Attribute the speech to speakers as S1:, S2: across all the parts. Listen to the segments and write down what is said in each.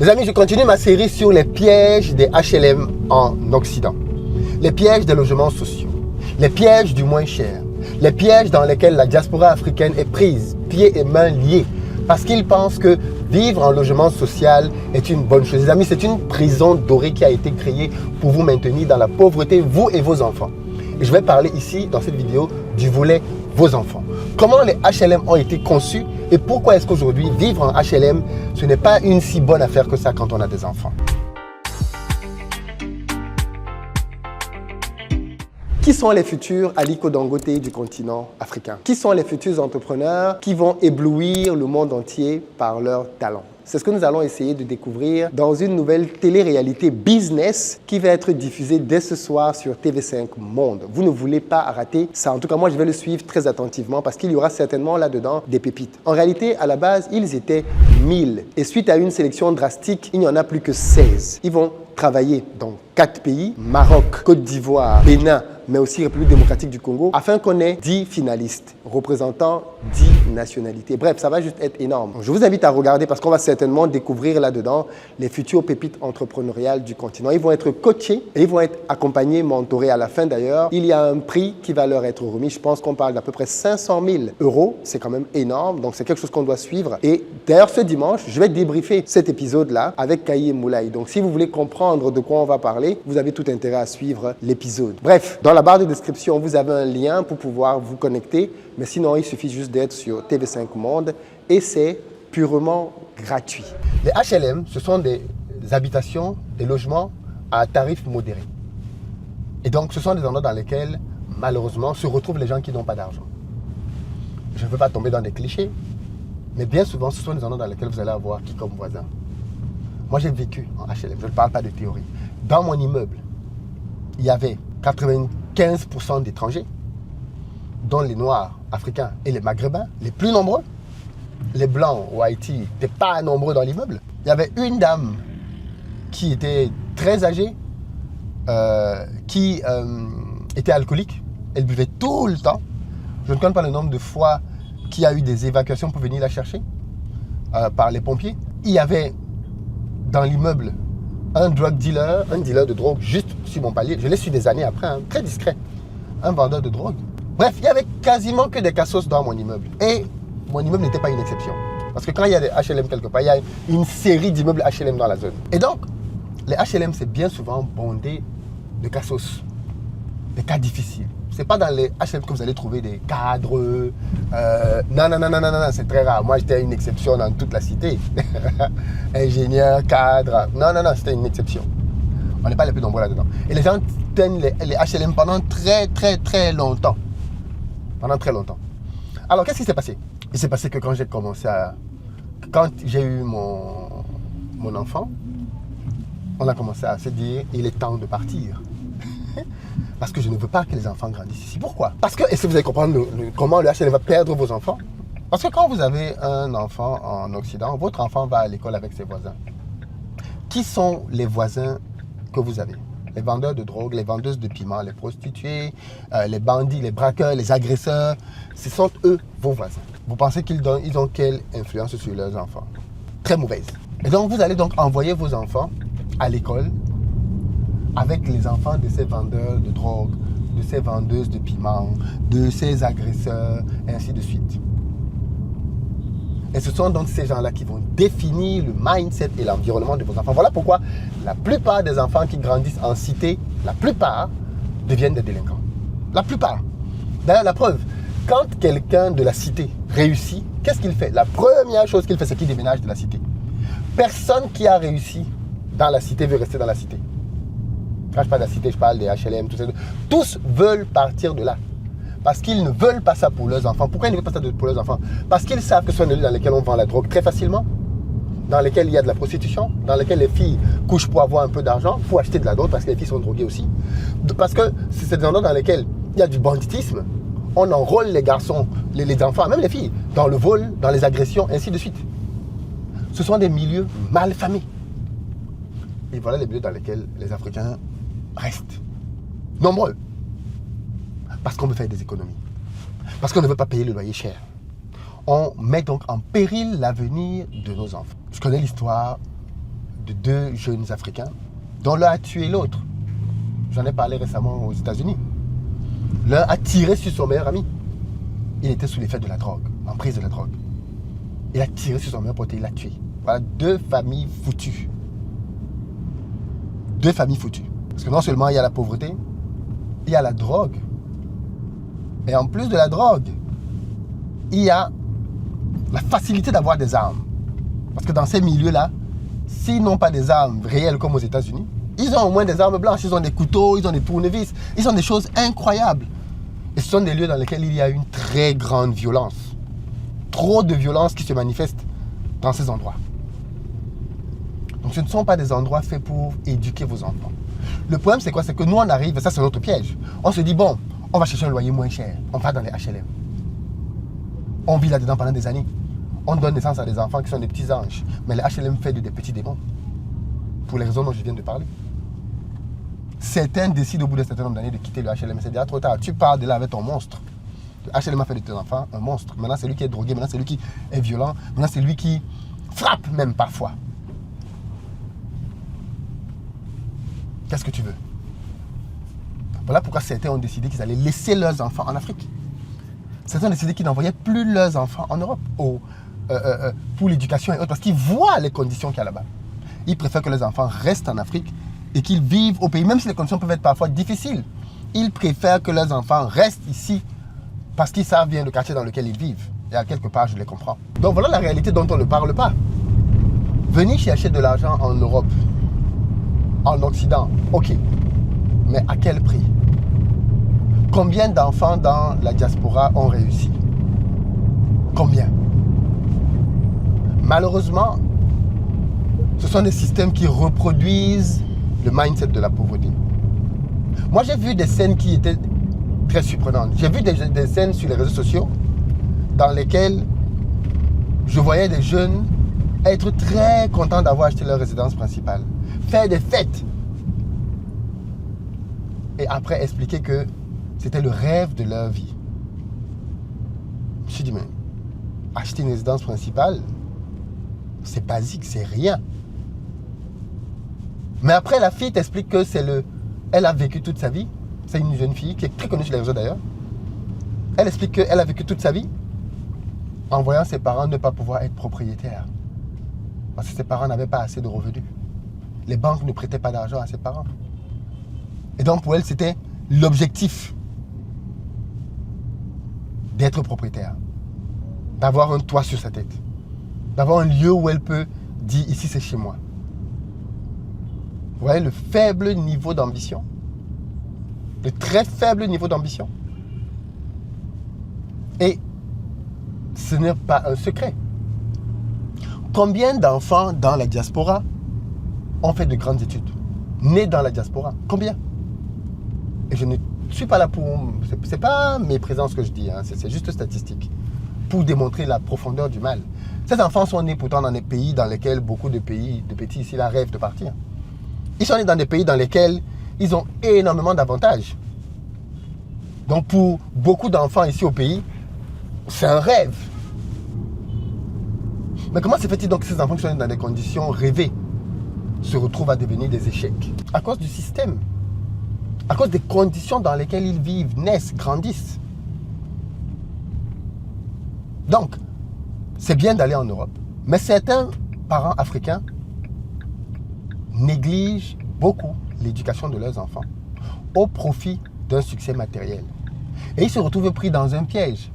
S1: Les amis, je continue ma série sur les pièges des HLM en Occident. Les pièges des logements sociaux, les pièges du moins cher, les pièges dans lesquels la diaspora africaine est prise, pieds et mains liés, parce qu'ils pensent que vivre en logement social est une bonne chose. Les amis, c'est une prison dorée qui a été créée pour vous maintenir dans la pauvreté, vous et vos enfants. Et je vais parler ici, dans cette vidéo, du volet vos enfants. Comment les HLM ont été conçus et pourquoi est-ce qu'aujourd'hui, vivre en HLM, ce n'est pas une si bonne affaire que ça quand on a des enfants. Qui sont les futurs Aliko Dangote du continent africain? Qui sont les futurs entrepreneurs qui vont éblouir le monde entier par leur talent? C'est ce que nous allons essayer de découvrir dans une nouvelle télé-réalité business qui va être diffusée dès ce soir sur TV5 Monde. Vous ne voulez pas rater ça. En tout cas, moi, je vais le suivre très attentivement parce qu'il y aura certainement là-dedans des pépites. En réalité, à la base, ils étaient 1000. Et suite à une sélection drastique, il n'y en a plus que 16. Ils vont travailler dans 4 pays, Maroc, Côte d'Ivoire, Bénin, mais aussi République démocratique du Congo, afin qu'on ait 10 finalistes représentant 10 nationalités. Bref, ça va juste être énorme. Je vous invite à regarder parce qu'on va certainement découvrir là-dedans les futures pépites entrepreneuriales du continent. Ils vont être coachés et ils vont être accompagnés, mentorés. À la fin d'ailleurs, il y a un prix qui va leur être remis. Je pense qu'on parle d'à peu près 500 000 €. C'est quand même énorme, donc c'est quelque chose qu'on doit suivre. Et d'ailleurs, ce dimanche, je vais débriefer cet épisode-là avec Kayi Moulay. Donc si vous voulez comprendre de quoi on va parler, vous avez tout intérêt à suivre l'épisode. Bref, dans la barre de description, vous avez un lien pour pouvoir vous connecter. Mais sinon, il suffit juste d'être sur TV5 Monde et c'est purement gratuit. Les HLM, ce sont des habitations, des logements à tarif modéré. Et donc, ce sont des endroits dans lesquels, malheureusement, se retrouvent les gens qui n'ont pas d'argent. Je ne veux pas tomber dans des clichés, mais bien souvent, ce sont des endroits dans lesquels vous allez avoir qui comme voisin. Moi, j'ai vécu en HLM, je ne parle pas de théorie. Dans mon immeuble, il y avait 95% d'étrangers, dont les Noirs, Africains et les Maghrébins, les plus nombreux. Les Blancs ou Haïti n'étaient pas nombreux dans l'immeuble. Il y avait une dame qui était très âgée, qui était alcoolique. Elle buvait tout le temps. Je ne connais pas le nombre de fois qu'il y a eu des évacuations pour venir la chercher par les pompiers. Il y avait dans l'immeuble un drug dealer, un dealer de drogue juste sur mon palier. Je l'ai su des années après, hein, très discret. Un vendeur de drogue. Bref, il y avait quasiment que des cassos dans mon immeuble. Et mon immeuble n'était pas une exception. Parce que quand il y a des HLM quelque part, il y a une série d'immeubles HLM dans la zone. Et donc, les HLM, c'est bien souvent bondé de cassos, des cas difficiles. Ce n'est pas dans les HLM que vous allez trouver des cadres. Non, c'est très rare. Moi, j'étais une exception dans toute la cité. Ingénieur, cadre. Non, c'était une exception. On n'est pas les plus nombreux là-dedans. Et les gens tiennent les HLM pendant très longtemps. Pendant très longtemps. Alors, qu'est-ce qui s'est passé? Il s'est passé que quand j'ai commencé à... Quand j'ai eu mon enfant, on a commencé à se dire, il est temps de partir. Parce que je ne veux pas que les enfants grandissent ici. Pourquoi? Parce que, et si vous allez comprendre comment le HLM va perdre vos enfants, parce que quand vous avez un enfant en Occident, votre enfant va à l'école avec ses voisins. Qui sont les voisins que vous avez? Les vendeurs de drogue, les vendeuses de piments, les prostituées, les bandits, les braqueurs, les agresseurs. Ce sont eux, vos voisins. Vous pensez qu'ils ont quelle influence sur leurs enfants? Très mauvaise. Et donc, vous allez donc envoyer vos enfants à l'école avec les enfants de ces vendeurs de drogue, de ces vendeuses de piments, de ces agresseurs, et ainsi de suite. Et ce sont donc ces gens-là qui vont définir le mindset et l'environnement de vos enfants. Voilà pourquoi la plupart des enfants qui grandissent en cité, la plupart deviennent des délinquants. La plupart. D'ailleurs, la preuve, quand quelqu'un de la cité réussit, qu'est-ce qu'il fait? La première chose qu'il fait, c'est qu'il déménage de la cité. Personne qui a réussi dans la cité veut rester dans la cité. Quand je parle de la cité, je parle des HLM, tout ça. Tous veulent partir de là. Parce qu'ils ne veulent pas ça pour leurs enfants. Pourquoi ils ne veulent pas ça pour leurs enfants? Parce qu'ils savent que ce sont des lieux dans lesquels on vend la drogue très facilement, dans lesquels il y a de la prostitution, dans lesquels les filles couchent pour avoir un peu d'argent, pour acheter de la drogue parce que les filles sont droguées aussi. Parce que c'est des endroits dans lesquels il y a du banditisme. On enrôle les garçons, les enfants, même les filles, dans le vol, dans les agressions, ainsi de suite. Ce sont des milieux mal famés. Et voilà les milieux dans lesquels les Africains restent. Nombreux. Parce qu'on veut faire des économies. Parce qu'on ne veut pas payer le loyer cher. On met donc en péril l'avenir de nos enfants. Je connais l'histoire de 2 jeunes Africains dont l'un a tué l'autre. J'en ai parlé récemment aux États-Unis. L'un a tiré sur son meilleur ami. Il était sous l'effet de la drogue, en prise de la drogue. Il a tiré sur son meilleur pote et il l'a tué. Voilà 2 familles foutues. 2 familles foutues. Parce que non seulement il y a la pauvreté, il y a la drogue. Et en plus de la drogue, il y a la facilité d'avoir des armes. Parce que dans ces milieux-là, s'ils n'ont pas des armes réelles comme aux États-Unis, ils ont au moins des armes blanches, ils ont des couteaux, ils ont des tournevis, ils ont des choses incroyables. Et ce sont des lieux dans lesquels il y a une très grande violence. Trop de violence qui se manifeste dans ces endroits. Donc ce ne sont pas des endroits faits pour éduquer vos enfants. Le problème c'est quoi? C'est que nous on arrive, et ça c'est notre piège. On se dit bon, on va chercher un loyer moins cher. On va dans les HLM. On vit là-dedans pendant des années. On donne naissance à des enfants qui sont des petits anges. Mais les HLM fait des petits démons. Pour les raisons dont je viens de parler. Certains décident au bout d'un certain nombre d'années de quitter le HLM. C'est déjà trop tard. Tu pars de là avec ton monstre. Le HLM a fait de tes enfants un monstre. Maintenant c'est lui qui est drogué. Maintenant c'est lui qui est violent. Maintenant c'est lui qui frappe même parfois. Qu'est-ce que tu veux? Voilà pourquoi certains ont décidé qu'ils allaient laisser leurs enfants en Afrique. Certains ont décidé qu'ils n'envoyaient plus leurs enfants en Europe pour l'éducation et autres, parce qu'ils voient les conditions qu'il y a là-bas. Ils préfèrent que leurs enfants restent en Afrique et qu'ils vivent au pays, même si les conditions peuvent être parfois difficiles. Ils préfèrent que leurs enfants restent ici parce qu'ils savent bien le quartier dans lequel ils vivent. Et à quelque part, je les comprends. Donc voilà la réalité dont on ne parle pas. Venir chercher de l'argent en Europe, en Occident, ok. Mais à quel prix? Combien d'enfants dans la diaspora ont réussi? Combien? Malheureusement, ce sont des systèmes qui reproduisent le mindset de la pauvreté. Moi, j'ai vu des scènes qui étaient très surprenantes. J'ai vu des scènes sur les réseaux sociaux dans lesquelles je voyais des jeunes être très contents d'avoir acheté leur résidence principale, faire des fêtes et après expliquer que c'était le rêve de leur vie. Je me suis dit, mais acheter une résidence principale, c'est basique, c'est rien. Mais après, la fille t'explique que elle a vécu toute sa vie. C'est une jeune fille qui est très connue sur les réseaux d'ailleurs. Elle explique qu'elle a vécu toute sa vie en voyant ses parents ne pas pouvoir être propriétaires. Parce que ses parents n'avaient pas assez de revenus. Les banques ne prêtaient pas d'argent à ses parents. Et donc pour elle, c'était l'objectif d'être propriétaire. D'avoir un toit sur sa tête. D'avoir un lieu où elle peut dire, ici c'est chez moi. Vous voyez le faible niveau d'ambition? Le très faible niveau d'ambition. Et ce n'est pas un secret. Combien d'enfants dans la diaspora ont fait de grandes études? Nés dans la diaspora? Combien? Et je ne suis pas là pour... C'est pas mes présences que je dis, hein, c'est juste statistique. Pour démontrer la profondeur du mal. Ces enfants sont nés pourtant dans des pays dans lesquels beaucoup de petits ici là rêvent de partir. Ils sont nés dans des pays dans lesquels ils ont énormément d'avantages. Donc pour beaucoup d'enfants ici au pays, c'est un rêve. Mais comment se fait-il donc que ces enfants qui sont nés dans des conditions rêvées se retrouvent à devenir des échecs? À cause du système. À cause des conditions dans lesquelles ils vivent, naissent, grandissent. Donc, c'est bien d'aller en Europe, mais certains parents africains négligent beaucoup l'éducation de leurs enfants au profit d'un succès matériel. Et ils se retrouvent pris dans un piège.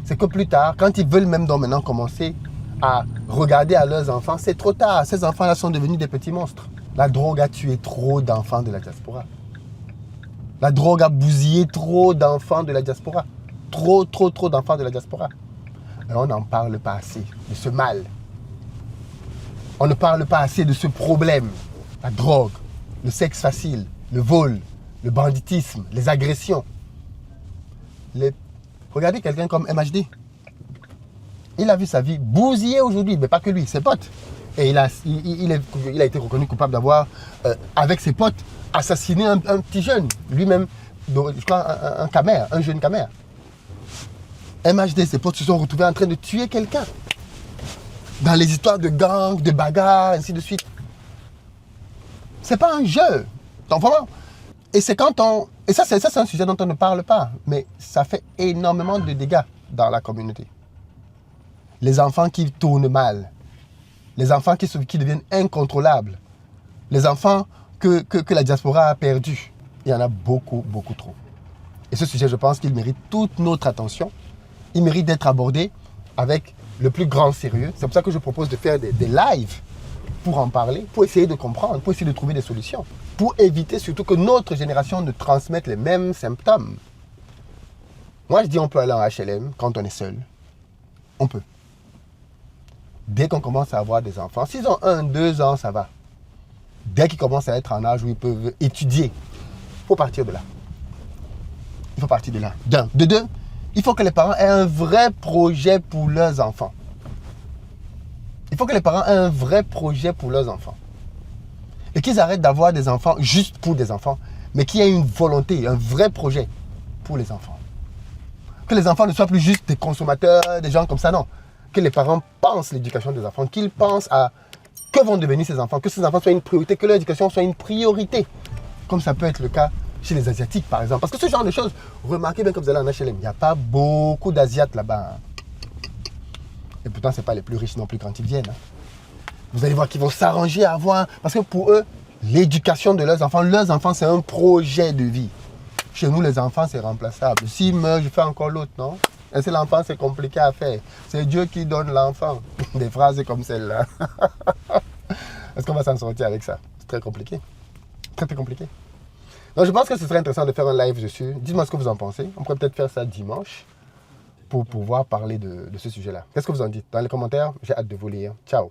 S1: C'est que plus tard, quand ils veulent même donc maintenant commencer à regarder à leurs enfants, c'est trop tard. Ces enfants-là sont devenus des petits monstres. La drogue a tué trop d'enfants de la diaspora. La drogue a bousillé trop d'enfants de la diaspora. Trop d'enfants de la diaspora. Et on n'en parle pas assez de ce mal. On ne parle pas assez de ce problème. La drogue, le sexe facile, le vol, le banditisme, les agressions. Regardez quelqu'un comme MHD. Il a vu sa vie bousillée aujourd'hui, mais pas que lui, ses potes. Et il a été reconnu coupable d'avoir, avec ses potes, assassiné un petit jeune. Lui-même, je crois, un jeune camère. MHD, ses potes se sont retrouvés en train de tuer quelqu'un. Dans les histoires de gangs, de bagarres, ainsi de suite. C'est pas un jeu. Donc vraiment. Et c'est quand on... Et ça, c'est un sujet dont on ne parle pas. Mais ça fait énormément de dégâts dans la communauté. Les enfants qui tournent mal. Les enfants qui deviennent incontrôlables. Les enfants que la diaspora a perdus. Il y en a beaucoup, beaucoup trop. Et ce sujet, je pense qu'il mérite toute notre attention. Il mérite d'être abordé avec le plus grand sérieux. C'est pour ça que je propose de faire des lives pour en parler, pour essayer de comprendre, pour essayer de trouver des solutions, pour éviter surtout que notre génération ne transmette les mêmes symptômes. Moi, je dis on peut aller en HLM quand on est seul. On peut. Dès qu'on commence à avoir des enfants, s'ils ont 1, 2 ans, ça va. Dès qu'ils commencent à être en âge où ils peuvent étudier, il faut partir de là. Il faut partir de là. D'un. De deux, il faut que les parents aient un vrai projet pour leurs enfants. Il faut que les parents aient un vrai projet pour leurs enfants. Et qu'ils arrêtent d'avoir des enfants juste pour des enfants, mais qu'il y ait une volonté, un vrai projet pour les enfants. Que les enfants ne soient plus juste des consommateurs, des gens comme ça, non. Que les parents pensent l'éducation des enfants, qu'ils pensent à que vont devenir ces enfants, que ces enfants soient une priorité, que leur éducation soit une priorité. Comme ça peut être le cas chez les Asiatiques, par exemple. Parce que ce genre de choses, remarquez bien que vous allez en HLM, il n'y a pas beaucoup d'Asiates là-bas. Et pourtant, ce n'est pas les plus riches non plus quand ils viennent. Vous allez voir qu'ils vont s'arranger à avoir... Parce que pour eux, l'éducation de leurs enfants, c'est un projet de vie. Chez nous, les enfants, c'est remplaçable. S'ils meurent, je fais encore l'autre, non? Et c'est l'enfant, c'est compliqué à faire. C'est Dieu qui donne l'enfant. Des phrases comme celle-là. Est-ce qu'on va s'en sortir avec ça? C'est très compliqué. Très, très compliqué. Donc, je pense que ce serait intéressant de faire un live dessus. Dites-moi ce que vous en pensez. On pourrait peut-être faire ça dimanche pour pouvoir parler de ce sujet-là. Qu'est-ce que vous en dites? Dans les commentaires, j'ai hâte de vous lire. Ciao!